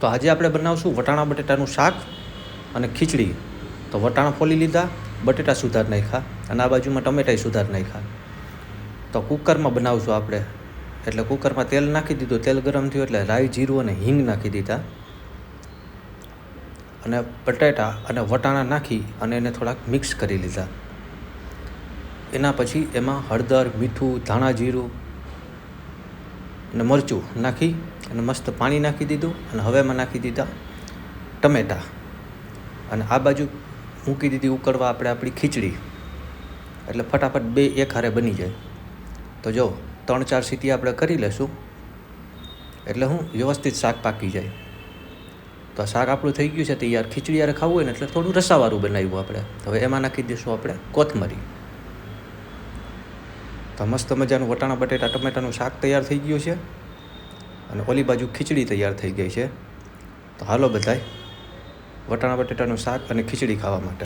તો આજે આપણે બનાવશું વટાણા બટેટાનું શાક અને ખીચડી. તો વટાણા ફોલી લીધા, બટેટા સુધાર નાખ્યા અને આ બાજુમાં ટમેટાય સુધાર નાખ્યા. તો કુકરમાં બનાવશું આપણે, એટલે કુકરમાં તેલ નાખી દીધું. તેલ ગરમ થયું એટલે રાઈ, જીરું અને હિંગ નાખી દીધા અને બટેટા અને વટાણા નાખી અને એને થોડાક મિક્સ કરી લીધા. એના પછી એમાં હળદર, મીઠું, ધાણા જીરું અને મરચું નાખી અને મસ્ત પાણી નાખી દીધું. અને હવે એમાં નાખી દીધા ટમેટાં અને આ બાજુ મૂકી દીધી ઉકળવા આપણી ખીચડી. એટલે ફટાફટ બે એક હારે બની જાય. તો જો 3-4 સીટી આપણે કરી લેશું એટલે વ્યવસ્થિત શાક પાકી જાય. તો શાક આપણું થઈ ગયું છે તૈયાર. ખીચડી યારે ખાવું હોય ને એટલે થોડું રસાવાળું બનાવ્યું આપણે. હવે એમાં નાખી દઈશું આપણે કોથમરી. તો મસ્ત મજાનું વટાણા બટેટા ટમેટાનું શાક તૈયાર થઈ ગયું છે અને ઓલી બાજુ ખીચડી તૈયાર થઈ ગઈ છે. તો હાલો બધાય વટાણા બટેટાનું શાક અને ખીચડી ખાવા માટે.